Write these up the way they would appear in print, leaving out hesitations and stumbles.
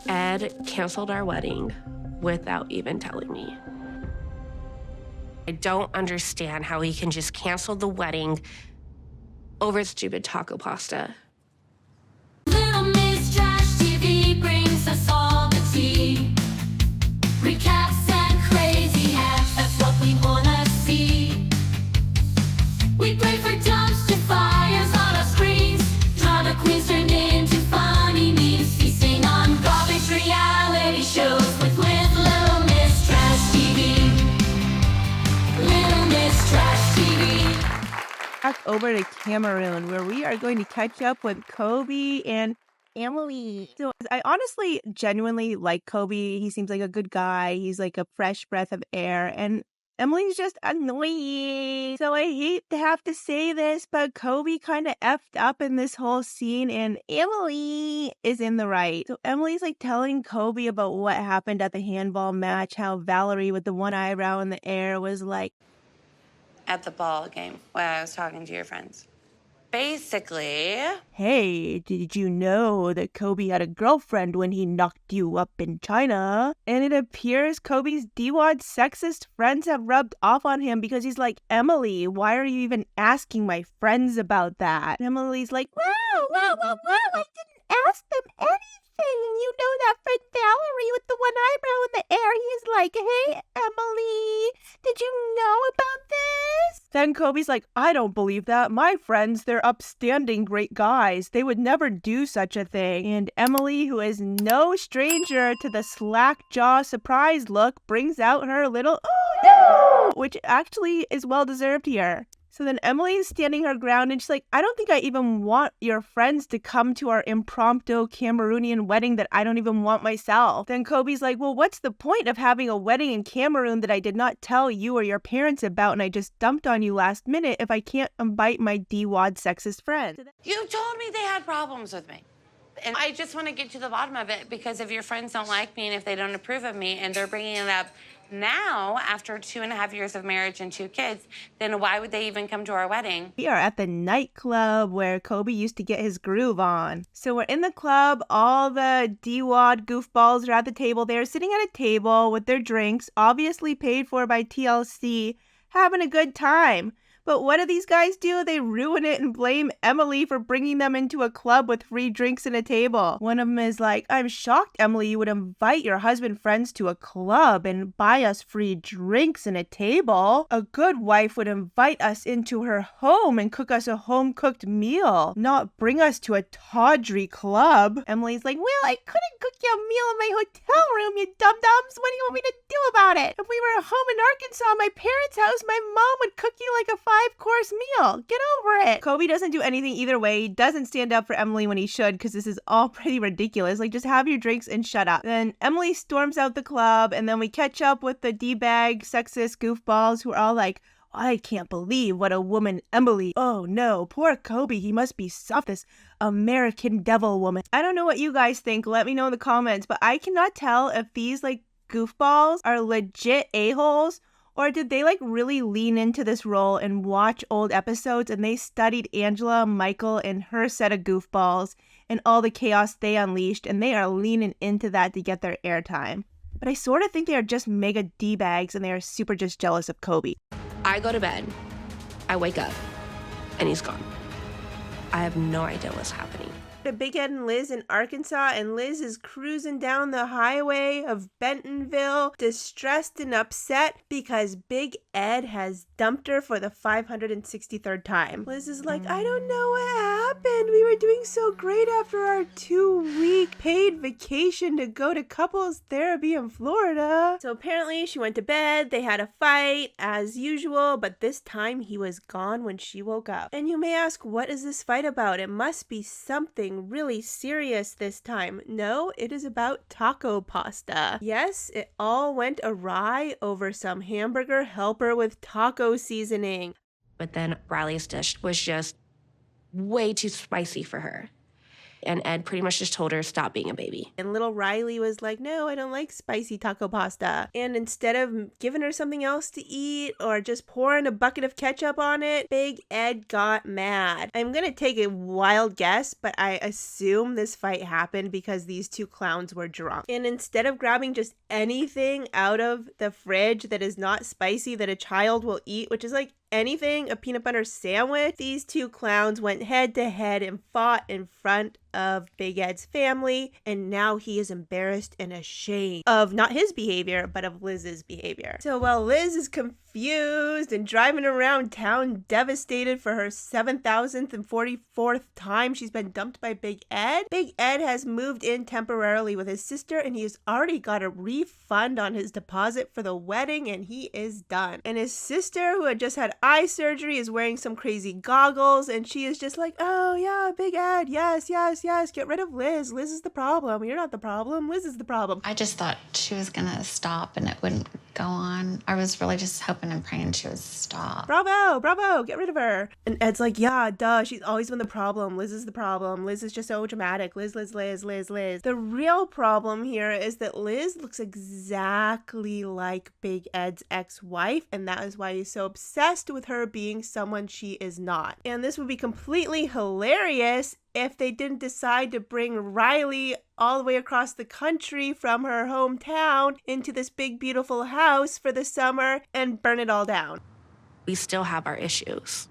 Ed canceled our wedding without even telling me. I don't understand how he can just cancel the wedding over stupid taco pasta. Little Miss Trash TV brings us all the tea. Recaps and crazy hacks, that's what we wanna see. We pray for dumpster fires on our screens. Drama queens turned into funny memes. Feasting on garbage reality shows with Little Miss Trash TV. Little Miss Trash TV. Back over to Cameroon, where we are going to catch up with Kobe and Emily. So I honestly genuinely like Kobe. He seems like a good guy. He's like a fresh breath of air. And Emily's just annoying. So I hate to have to say this, but Kobe kind of effed up in this whole scene, and Emily is in the right. So Emily's like telling Kobe about what happened at the handball match, how Valerie with the one eyebrow in the air was like, at the ball game when I was talking to your friends. Basically, hey, did you know that Kobe had a girlfriend when he knocked you up in China? And it appears Kobe's D-wad sexist friends have rubbed off on him because he's like, Emily, why are you even asking my friends about that? And Emily's like, whoa, I didn't ask them anything. You know that friend Valerie with the one eyebrow in the air, he's like, hey, Emily, did you know about this? Then Kobe's like, I don't believe that. My friends, they're upstanding great guys. They would never do such a thing. And Emily, who is no stranger to the slack jaw surprise look, brings out her little, oh no, which actually is well deserved here. So then Emily is standing her ground and she's like, I don't think I even want your friends to come to our impromptu Cameroonian wedding that I don't even want myself. Then Kobe's like, well, what's the point of having a wedding in Cameroon that I did not tell you or your parents about and I just dumped on you last minute if I can't invite my D-wad sexist friends? you told me they had problems with me. And I just want to get to the bottom of it, because if your friends don't like me and if they don't approve of me and they're bringing it up now after 2.5 years of marriage and 2 kids, then why would they even come to our wedding? We are at the nightclub where Kobe used to get his groove on. So we're in the club. All the D-wad goofballs are at the table. They're sitting at a table with their drinks, obviously paid for by TLC, having a good time. But what do these guys do? They ruin it and blame Emily for bringing them into a club with free drinks and a table. One of them is like, I'm shocked, Emily, you would invite your husband friends to a club and buy us free drinks and a table. A good wife would invite us into her home and cook us a home-cooked meal, not bring us to a tawdry club. Emily's like, well, I couldn't cook you a meal in my hotel room, you dum-dums. What do you want me to do about it? If we were home in Arkansas, my parents' house, my mom would cook you like a 5-course meal. Get over it. Kobe doesn't do anything either way. He doesn't stand up for Emily when he should, because this is all pretty ridiculous. Like, just have your drinks and shut up. Then Emily storms out the club, and then we catch up with the D-bag sexist goofballs who are all like, I can't believe what a woman Emily. Oh no, poor Kobe. He must be soft, this American devil woman. I don't know what you guys think. Let me know in the comments, but I cannot tell if these like goofballs are legit a-holes, or did they like really lean into this role and watch old episodes and they studied Angela, Michael, and her set of goofballs and all the chaos they unleashed, and they are leaning into that to get their airtime. But I sort of think they are just mega D-bags and they are super just jealous of Kobe. I go to bed, I wake up, and he's gone. I have no idea what's happening. Big Ed and Liz in Arkansas, and Liz is cruising down the highway of Bentonville, distressed and upset because Big Ed has dumped her for the 563rd time. Liz is like, I don't know what happened. We were doing so great after our 2-week paid vacation to go to couples therapy in Florida. So apparently she went to bed, they had a fight as usual, but this time he was gone when she woke up. And you may ask, what is this fight about? It must be something really serious this time. No, it is about taco pasta. Yes, it all went awry over some hamburger helper with taco seasoning. But then Riley's dish was just way too spicy for her. And Ed pretty much just told her, stop being a baby. And little Riley was like, no, I don't like spicy taco pasta. And instead of giving her something else to eat or just pouring a bucket of ketchup on it, Big Ed got mad. I'm gonna take a wild guess, but I assume this fight happened because these two clowns were drunk. And instead of grabbing just anything out of the fridge that is not spicy that a child will eat, which is like anything, a peanut butter sandwich, these two clowns went head to head and fought in front of Big Ed's family, and now he is embarrassed and ashamed of not his behavior, but of Liz's behavior. So while Liz is confused and driving around town devastated for her 7,044th time she's been dumped by Big Ed has moved in temporarily with his sister, and he has already got a refund on his deposit for the wedding, and he is done. And his sister, who had just had eye surgery, is wearing some crazy goggles, and she is just like, oh yeah, Big Ed, yes, get rid of Liz. Liz is the problem. You're not the problem. Liz is the problem. I just thought she was gonna stop and it wouldn't go on. I was really just hoping and praying she would stop. Bravo, get rid of her. And Ed's like, yeah, duh, she's always been the problem. Liz is the problem. Liz is just so dramatic. Liz. The real problem here is that Liz looks exactly like Big Ed's ex-wife, and that is why he's so obsessed with her being someone she is not. And this would be completely hilarious if they didn't decide to bring Riley all the way across the country from her hometown into this big, beautiful house for the summer and burn it all down. We still have our issues,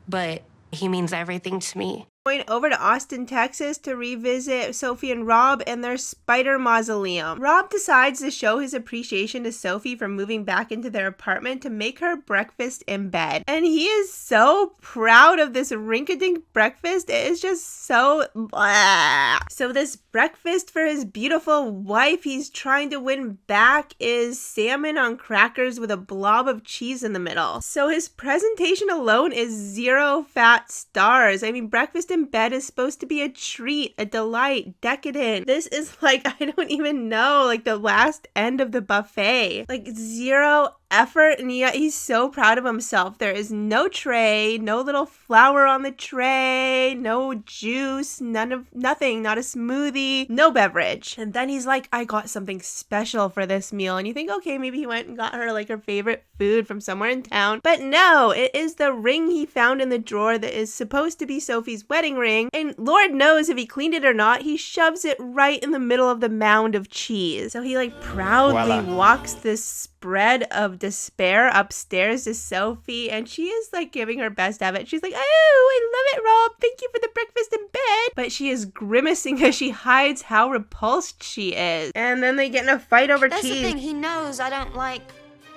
but he means everything to me. Going over to Austin, Texas to revisit Sophie and Rob and their spider mausoleum. Rob decides to show his appreciation to Sophie for moving back into their apartment to make her breakfast in bed. And he is so proud of this rink-a-dink breakfast. It is just so blah. So this breakfast for his beautiful wife he's trying to win back is salmon on crackers with a blob of cheese in the middle. So his presentation alone is 0 fat stars. I mean, breakfast in bed is supposed to be a treat, a delight, decadent. This is like, I don't even know, like the last end of the buffet. Like 0 effort, and yet he's so proud of himself. There is no tray, no little flour on the tray, no juice, nothing, not a smoothie, no beverage. And then he's like, I got something special for this meal. And you think, okay, maybe he went and got her like her favorite food from somewhere in town. But no, it is the ring he found in the drawer that is supposed to be Sophie's wedding ring. And Lord knows if he cleaned it or not, he shoves it right in the middle of the mound of cheese. So he like proudly walks this spread of despair upstairs to Sophie, and she is like giving her best of it. She's like, oh, I love it, Rob. Thank you for the breakfast in bed. But she is grimacing as she hides how repulsed she is. And then they get in a fight over cheese. That's the thing. He knows I don't like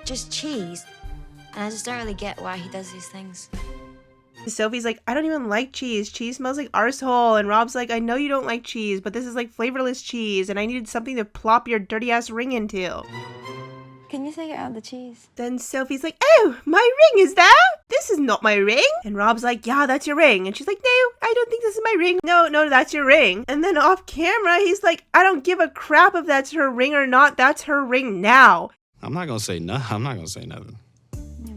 just cheese. And I just don't really get why he does these things. Sophie's like, I don't even like cheese. Cheese smells like arsehole. And Rob's like, I know you don't like cheese, but this is like flavorless cheese, and I needed something to plop your dirty ass ring into. Can you take it out of the cheese? Then Sophie's like, oh, my ring is that? This is not my ring. And Rob's like, yeah, that's your ring. And she's like, no, I don't think this is my ring. No, that's your ring. And then off camera, he's like, I don't give a crap if that's her ring or not. That's her ring now. I'm not going to say nothing.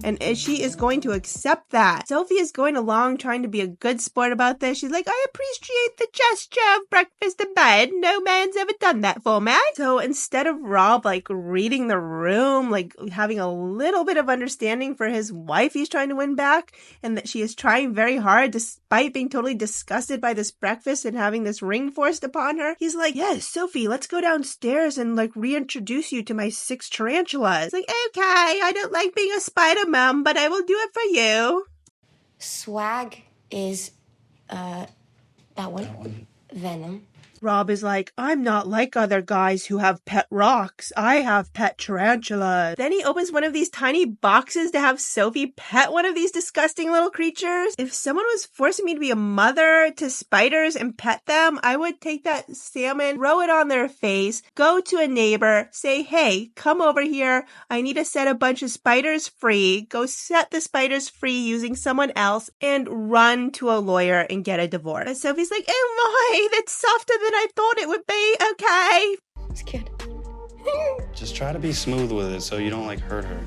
And she is going to accept that. Sophie is going along trying to be a good sport about this. She's like, I appreciate the gesture of breakfast in bed. No man's ever done that for me. So instead of Rob like reading the room, like having a little bit of understanding for his wife he's trying to win back, and that she is trying very hard despite being totally disgusted by this breakfast and having this ring forced upon her, he's like, yes, Sophie, let's go downstairs and like reintroduce you to my 6 tarantulas. Like, okay, I don't like being a spider mom, but I will do it for you. Swag is, that one. Venom. Rob is like, I'm not like other guys who have pet rocks. I have pet tarantulas. Then he opens one of these tiny boxes to have Sophie pet one of these disgusting little creatures. If someone was forcing me to be a mother to spiders and pet them, I would take that salmon, throw it on their face, go to a neighbor, say, hey, come over here. I need to set a bunch of spiders free. Go set the spiders free using someone else, and run to a lawyer and get a divorce. And Sophie's like, oh my, that's softer than I thought it would be. Okay. It's cute. Just try to be smooth with it so you don't like hurt her.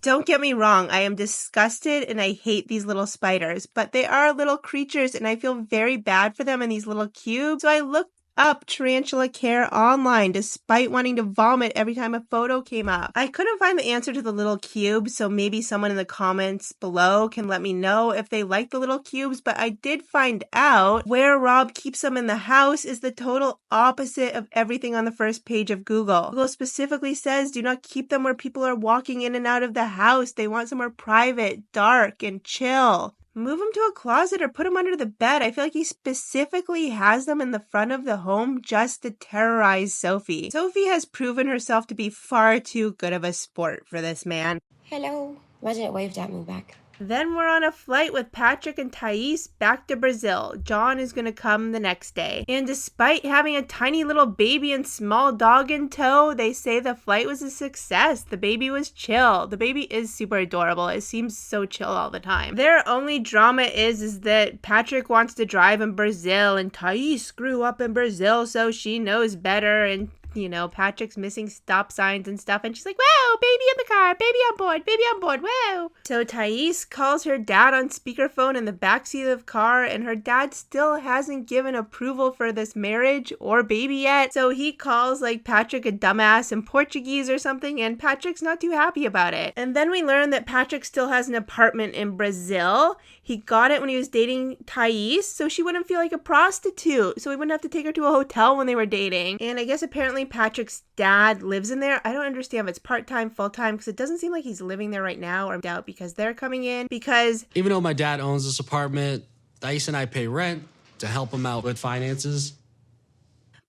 Don't get me wrong, I am disgusted and I hate these little spiders, but they are little creatures and I feel very bad for them in these little cubes. So I looked up tarantula care online despite wanting to vomit every time a photo came up. I couldn't find the answer to the little cubes, so maybe someone in the comments below can let me know if they like the little cubes, but I did find out where Rob keeps them in the house is the total opposite of everything on the first page of Google. Google specifically says do not keep them where people are walking in and out of the house. They want somewhere private, dark, and chill. Move them to a closet or put them under the bed. I feel like he specifically has them in the front of the home just to terrorize Sophie. Sophie has proven herself to be far too good of a sport for this man. Hello. Imagine it waved at me back. Then we're on a flight with Patrick and Thais back to Brazil. John is going to come the next day. And despite having a tiny little baby and small dog in tow, they say the flight was a success. The baby was chill. The baby is super adorable. It seems so chill all the time. Their only drama is that Patrick wants to drive in Brazil and Thais grew up in Brazil, so she knows better. And you know, Patrick's missing stop signs and stuff. And she's like, wow, baby in the car, baby on board, wow. So Thais calls her dad on speakerphone in the backseat of the car, and her dad still hasn't given approval for this marriage or baby yet. So he calls like Patrick a dumbass in Portuguese or something, and Patrick's not too happy about it. And then we learn that Patrick still has an apartment in Brazil. He got it when he was dating Thais, so she wouldn't feel like a prostitute. So he wouldn't have to take her to a hotel when they were dating. And I guess apparently Patrick's dad lives in there. I don't understand if it's part-time, full-time, because it doesn't seem like he's living there right now, or I doubt because they're coming in. Because even though my dad owns this apartment, Thais and I pay rent to help him out with finances.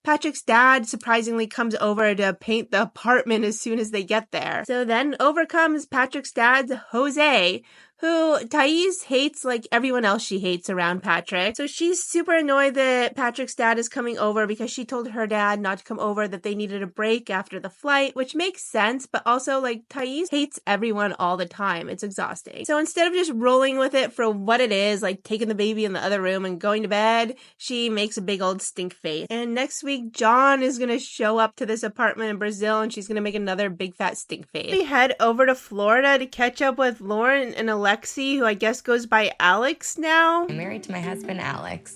Patrick's dad surprisingly comes over to paint the apartment as soon as they get there. So then over comes Patrick's dad, Jose, who Thais hates like everyone else she hates around Patrick. So she's super annoyed that Patrick's dad is coming over because she told her dad not to come over, that they needed a break after the flight, which makes sense, but also like Thais hates everyone all the time. It's exhausting. So instead of just rolling with it for what it is, like taking the baby in the other room and going to bed, she makes a big old stink face. And next week, John is going to show up to this apartment in Brazil and she's going to make another big fat stink face. We head over to Florida to catch up with Lauren and Alexi, who I guess goes by Alex now. I'm married to my husband, Alex.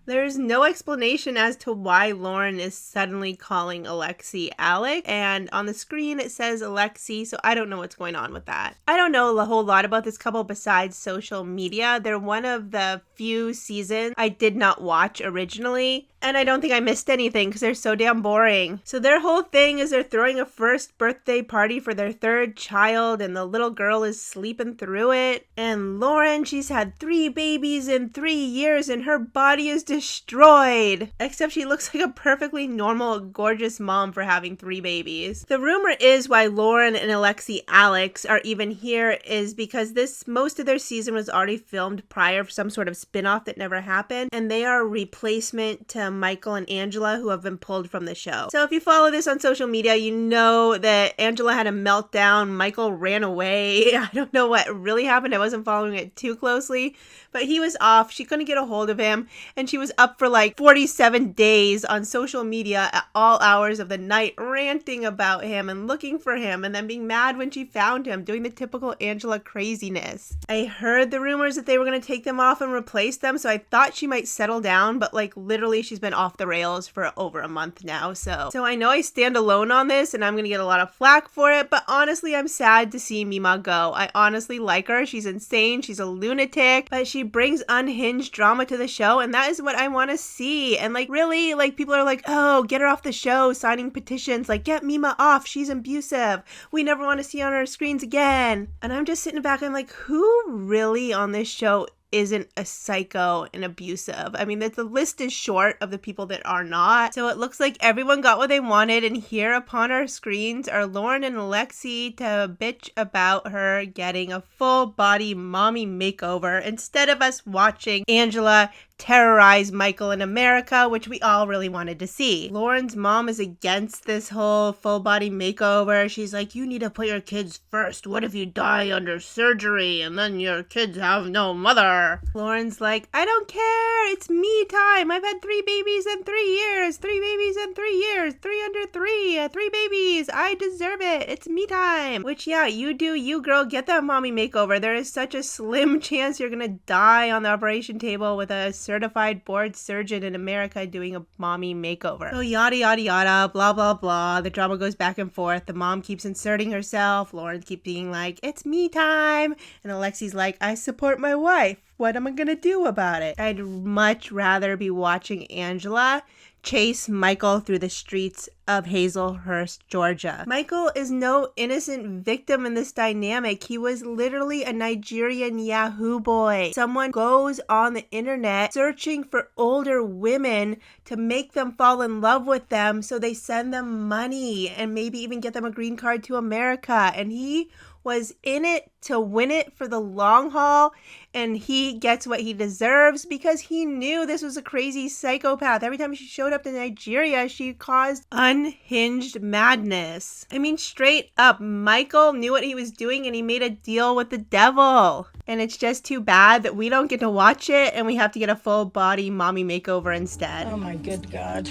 There's no explanation as to why Lauren is suddenly calling Alexi Alex, and on the screen it says Alexi, so I don't know what's going on with that. I don't know a whole lot about this couple besides social media. They're one of the few seasons I did not watch originally, and I don't think I missed anything because they're so damn boring. So their whole thing is they're throwing a first birthday party for their third child, and the little girl is sleeping through it. And Lauren, she's had 3 babies in 3 years, and her body is destroyed. Except she looks like a perfectly normal, gorgeous mom for having 3 babies. The rumor is why Lauren and Alexi Alex are even here is because most of their season was already filmed prior for some sort of spin-off that never happened, and they are a replacement to Michael and Angela, who have been pulled from the show. So if you follow this on social media, you know that Angela had a meltdown, Michael ran away. I don't know what really happened. I wasn't following it too closely, but he was off. She couldn't get a hold of him, and she was up for like 47 days on social media at all hours of the night ranting about him and looking for him, and then being mad when she found him, doing the typical Angela craziness. I heard the rumors that they were going to take them off and replace them, so I thought she might settle down, but like literally she's been off the rails for over a month now. So I know I stand alone on this and I'm going to get a lot of flack for it, but honestly I'm sad to see Mima go. I honestly like her. She's insane. She's a lunatic, but she brings unhinged drama to the show, and that is what I want to see. And like really, like people are like, oh, get her off the show, signing petitions like get Mima off, she's abusive, we never want to see her on our screens again. And I'm just sitting back and I'm like, who really on this show isn't a psycho and abusive? I mean, the list is short of the people that are not. So it looks like everyone got what they wanted, and here upon our screens are Lauren and Alexi to bitch about her getting a full body mommy makeover instead of us watching Angela terrorize Michael in America, which we all really wanted to see. Lauren's mom is against this whole full body makeover. She's like, you need to put your kids first. What if you die under surgery and then your kids have no mother? Lauren's like, I don't care. It's me time. I've had 3 babies in 3 years. 3 babies in on 3 years, 3 under 3, 3 babies. I deserve it. It's me time. Which, yeah, you do you, girl. Get that mommy makeover. There is such a slim chance you're gonna die on the operation table with a certified board surgeon in America doing a mommy makeover. So yada, yada, yada, blah, blah, blah. The drama goes back and forth. The mom keeps inserting herself. Lauren keeps being like, it's me time. And Alexi's like, I support my wife. What am I gonna do about it? I'd much rather be watching Angela chase Michael through the streets of Hazelhurst, Georgia. Michael is no innocent victim in this dynamic. He was literally a Nigerian Yahoo boy. Someone goes on the internet searching for older women to make them fall in love with them, so they send them money and maybe even get them a green card to America. And he was in it to win it for the long haul, and he gets what he deserves because he knew this was a crazy psychopath. Every time she showed up to Nigeria, she caused unhinged madness. I mean, straight up, Michael knew what he was doing and he made a deal with the devil. And it's just too bad that we don't get to watch it and we have to get a full body mommy makeover instead. Oh my good God.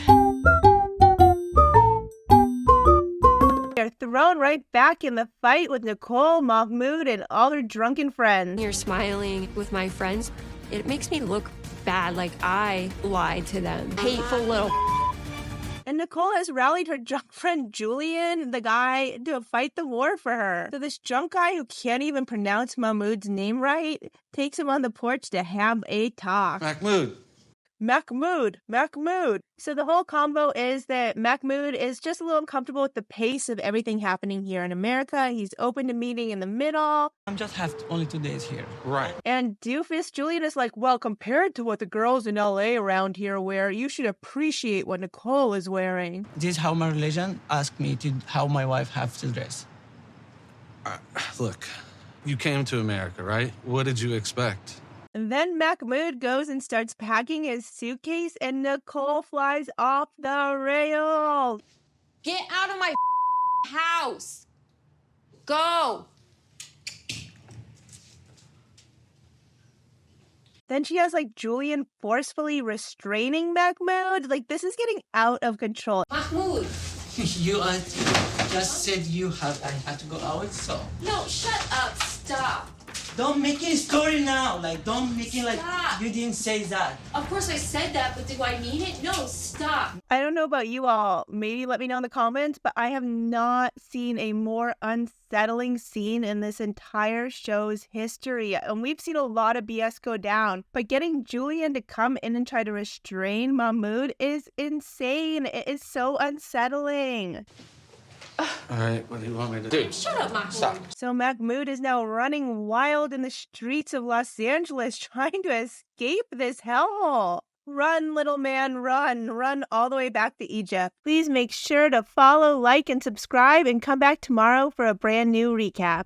They're thrown right back in the fight with Nicole, Mahmoud, and all their drunken friends. You're smiling with my friends. It makes me look bad, like I lied to them. Hateful little. And Nicole has rallied her drunk friend Julian, the guy, to fight the war for her. So this drunk guy who can't even pronounce Mahmoud's name right takes him on the porch to have a talk. Mahmoud. So the whole combo is that Mahmoud is just a little uncomfortable with the pace of everything happening here in America. He's open to meeting in the middle. I'm just have only 2 days here. Right. And doofus Julian is like, well, compared to what the girls in LA around here wear, you should appreciate what Nicole is wearing. This is how my religion asked me to how my wife have to dress. Look, you came to America, right? What did you expect? And then Mahmoud goes and starts packing his suitcase, and Nicole flies off the rails. Get out of my house. Go. Then she has like Julian forcefully restraining Mahmoud. Like, this is getting out of control. Mahmoud. You just said I have to go out, so. No, shut up. Stop. Don't make it a story now. Like, don't make it like Stop. you didn't say that. Of course I said that, but do I mean it? No, stop. I don't know about you all. Maybe let me know in the comments, but I have not seen a more unsettling scene in this entire show's history. And we've seen a lot of BS go down, but getting Julian to come in and try to restrain Mahmoud is insane. It is so unsettling. All right, what do you want me to do? Shut up, Mahmoud. Stop. So Mahmoud is now running wild in the streets of Los Angeles trying to escape this hellhole. Run, little man, run. Run all the way back to Egypt. Please make sure to follow, like, and subscribe, and come back tomorrow for a brand new recap.